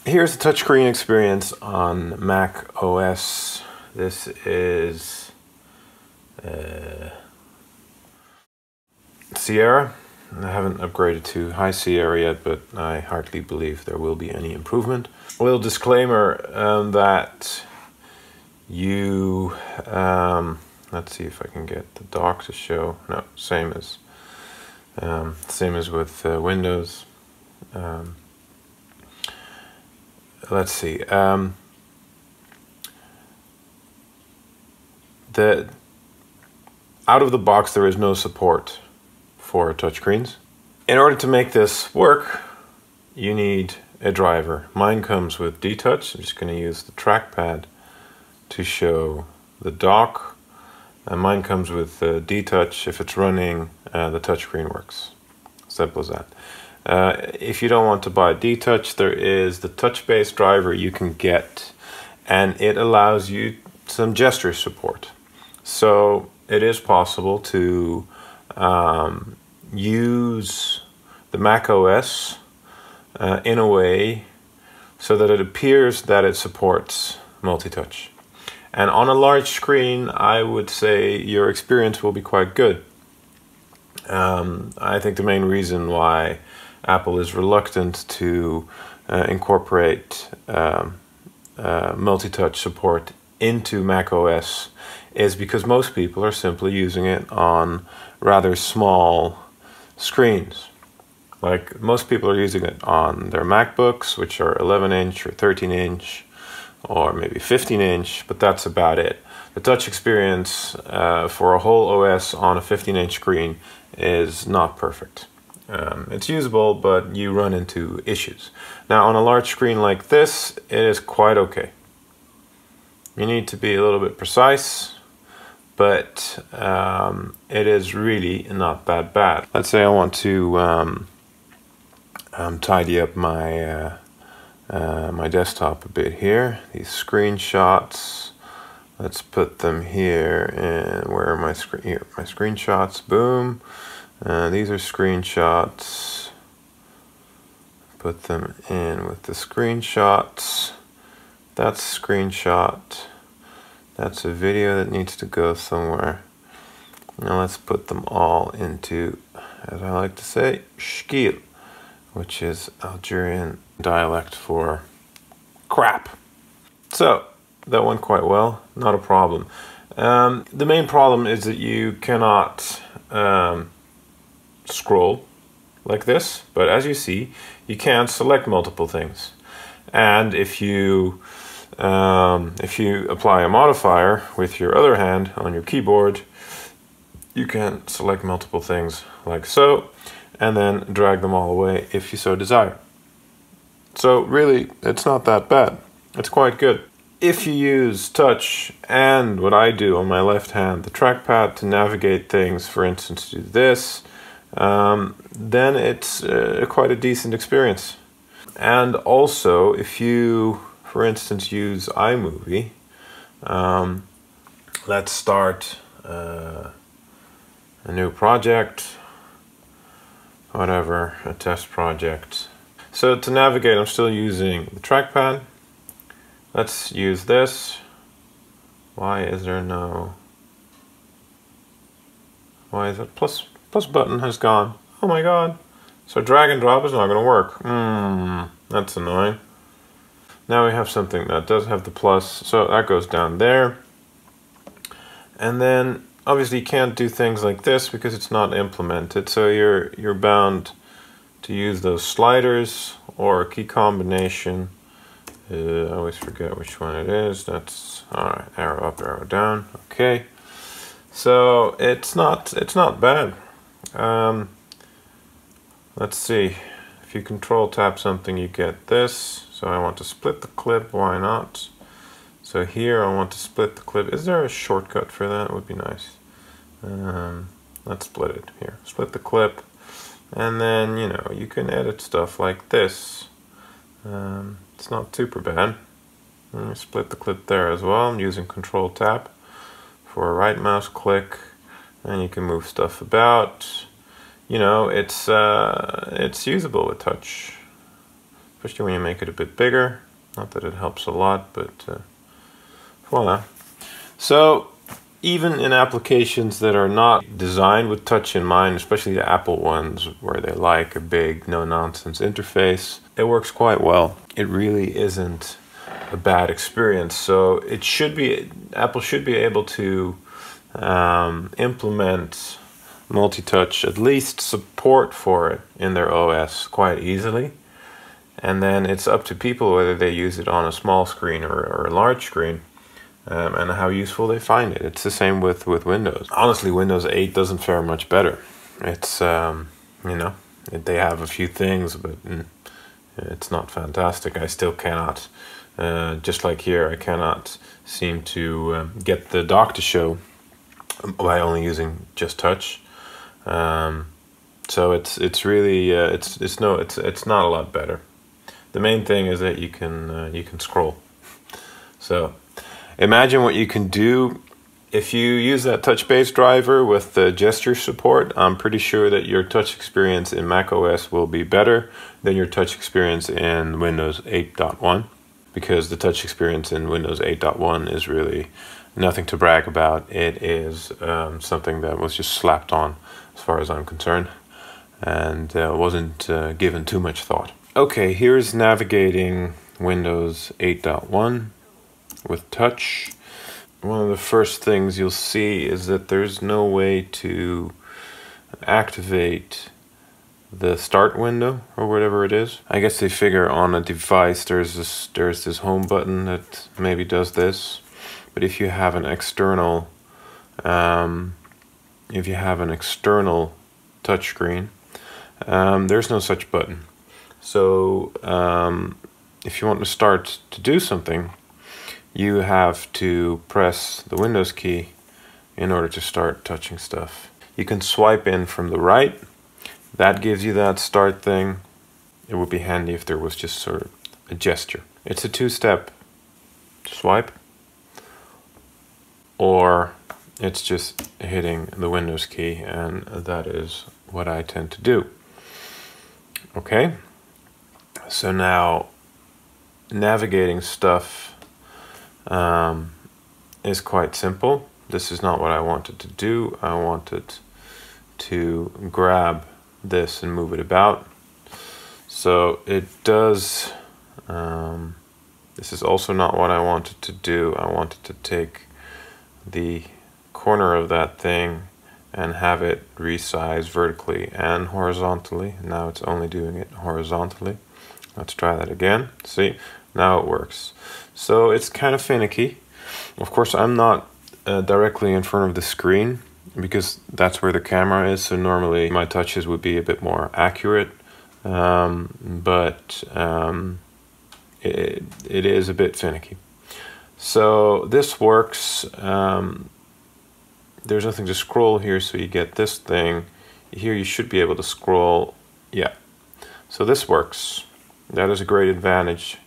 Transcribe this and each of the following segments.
here's the touchscreen experience on macOS. This is Sierra. I haven't upgraded to High Sierra yet, but I hardly believe there will be any improvement. A little disclaimer that you, let's see if I can get the dock to show. No, same as with Windows. Let's see. Out of the box, there is no support for touchscreens. In order to make this work, you need a driver. Mine comes with D-Touch. I'm just going to use the trackpad to show the dock. And mine comes with D-Touch. If it's running, the touchscreen works. Simple as that. If you don't want to buy D-Touch, there is the touch-based driver you can get, and it allows you some gesture support. So it is possible to use the macOS in a way so that it appears that it supports multi-touch. And on a large screen, I would say your experience will be quite good. I think the main reason why Apple is reluctant to incorporate multi-touch support into macOS is because most people are simply using it on rather small screens. Like, most people are using it on their MacBooks, which are 11-inch or 13-inch or maybe 15-inch, but that's about it. The touch experience for a whole OS on a 15-inch screen is not perfect. It's usable, but you run into issues. Now, on a large screen like this, it is quite okay. You need to be a little bit precise, but it is really not that bad. Let's say I want to tidy up my my desktop a bit here. These screenshots, let's put them here. And where are my here? My screenshots. Boom. These are screenshots. Put them in with the screenshots. That's a screenshot. That's a video that needs to go somewhere. Now let's put them all into, as I like to say, shkil, which is Algerian dialect for crap. So that went quite well, not a problem. The main problem is that you cannot scroll like this, but as you see, you can select multiple things. And if you apply a modifier with your other hand on your keyboard, you can select multiple things like so, and then drag them all away if you so desire. So really, it's not that bad. It's quite good. If you use touch and what I do on my left hand, the trackpad to navigate things, for instance, do this, then it's quite a decent experience. And also, if you, for instance, use iMovie, let's start a new project, whatever, a test project. So to navigate, I'm still using the trackpad. Let's use this. Why is there no... Why is it? Plus button has gone. Oh my god. So drag and drop is not going to work. That's annoying. Now we have something that does have the plus, so that goes down there. And then obviously you can't do things like this because it's not implemented, so you're bound to use those sliders or a key combination. I always forget which one it is. That's alright, arrow up, arrow down. Okay. So it's not bad. Let's see. If you control tap something, you get this. So I want to split the clip, why not? So here I want to split the clip. Is there a shortcut for that? It would be nice. Let's split it here. Split the clip. And then, you know, you can edit stuff like this. It's not super bad. Split the clip there as well. I'm using control tap for a right mouse click. And you can move stuff about. You know, it's usable with touch. especially when you make it a bit bigger. Not that it helps a lot, but voila. So even in applications that are not designed with touch in mind, especially the Apple ones where they like a big no-nonsense interface, it works quite well. It really isn't a bad experience. So it should be, Apple should be able to implement multi-touch, at least support for it in their OS quite easily. And then it's up to people whether they use it on a small screen or a large screen. And how useful they find it. It's the same with Windows. Honestly, Windows 8 doesn't fare much better. It's, you know, they have a few things, but it's not fantastic. I still cannot, just like here, I cannot seem to get the dock to show by only using just touch. So it's really, it's not a lot better. The main thing is that you can scroll. So imagine what you can do if you use that touch-based driver with the gesture support. I'm pretty sure that your touch experience in macOS will be better than your touch experience in Windows 8.1, because the touch experience in Windows 8.1 is really nothing to brag about. It is something that was just slapped on, as far as I'm concerned, and wasn't given too much thought. Okay, here's navigating Windows 8.1. with touch. One of the first things you'll see is that there's no way to activate the start window or whatever it is. I guess they figure on a device there's this home button that maybe does this, but if you have an external touchscreen, there's no such button. So if you want to start to do something, you have to press the Windows key in order to start touching stuff. You can swipe in from the right. That gives you that start thing. It would be handy if there was just sort of a gesture. It's a two-step swipe, or it's just hitting the Windows key, and that is what I tend to do. Okay, so now navigating stuff is quite simple. This is not what I wanted to do. I wanted to grab this and move it about. So it does, this is also not what I wanted to do. I wanted to take the corner of that thing and have it resize vertically and horizontally. Now it's only doing it horizontally. Let's try that again. See, now it works. So it's kind of finicky. Of course, I'm not directly in front of the screen because that's where the camera is. So normally my touches would be a bit more accurate, but it is a bit finicky. So this works. There's nothing to scroll here, so you get this thing. Here you should be able to scroll. Yeah, so this works. That is a great advantage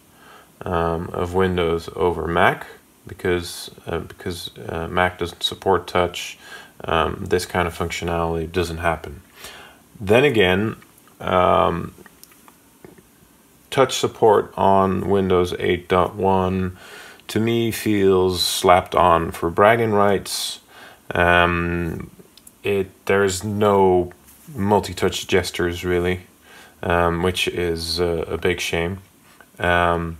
of Windows over Mac, because Mac doesn't support touch. This kind of functionality doesn't happen. Then again, touch support on Windows 8.1 to me feels slapped on for bragging rights. There's no multi-touch gestures really, which is a big shame. And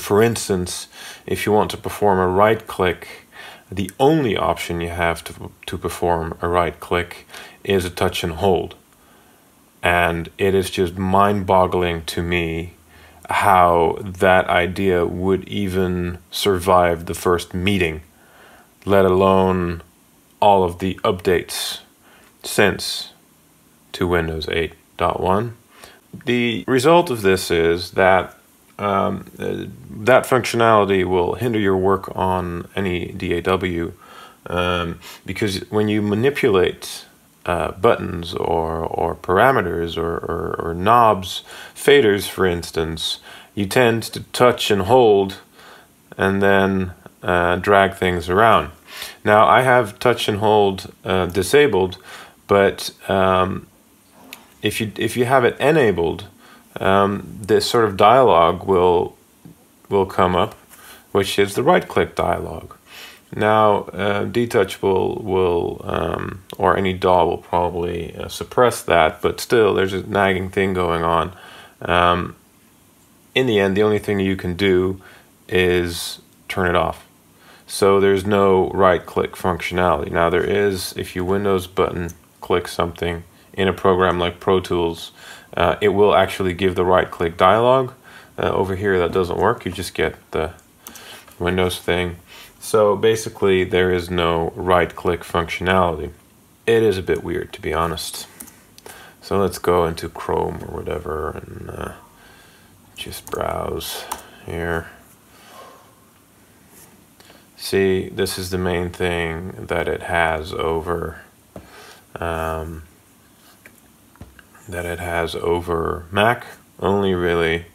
for instance, if you want to perform a right click, the only option you have to perform a right click is a touch and hold. And it is just mind-boggling to me how that idea would even survive the first meeting, let alone all of the updates since to Windows 8.1. The result of this is that that functionality will hinder your work on any DAW, because when you manipulate buttons or parameters or knobs, faders for instance, you tend to touch and hold and then drag things around. Now I have touch and hold disabled, but if you have it enabled, this sort of dialog will come up, which is the right-click dialog. Now, DTouch will or any DAW will probably suppress that, but still, there's a nagging thing going on. In the end, the only thing you can do is turn it off. So there's no right-click functionality. Now there is, if you Windows button click something in a program like Pro Tools, it will actually give the right-click dialog. Over here that doesn't work, you just get the Windows thing. So basically there is no right-click functionality. It is a bit weird, to be honest. So let's go into Chrome or whatever and just browse here. See, this is the main thing that it has over Mac. Only really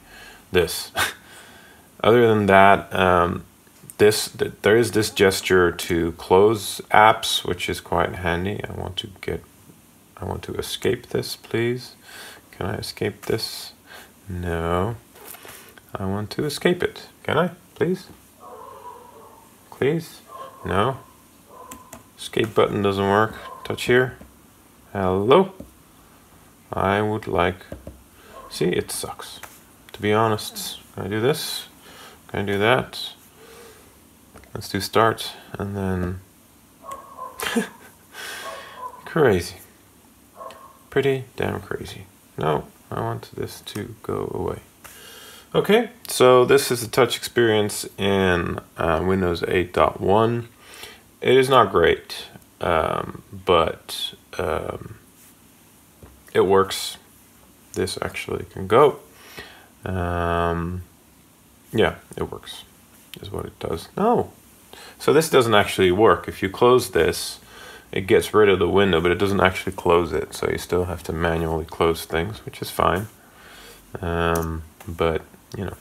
this. Other than that, there is this gesture to close apps, which is quite handy. I want to escape this, please. Can I escape this? No. I want to escape it. Can I, please? Please? No. Escape button doesn't work. Touch here. Hello? I would like... See, it sucks. To be honest. Can I do this? Can I do that? Let's do start and then... Crazy. Pretty damn crazy. No, I want this to go away. Okay, so this is the touch experience in Windows 8.1. It is not great, but it works. This actually can go. Yeah, it works, is what it does. No, so this doesn't actually work. If you close this, it gets rid of the window, but it doesn't actually close it. So you still have to manually close things, which is fine. But, you know.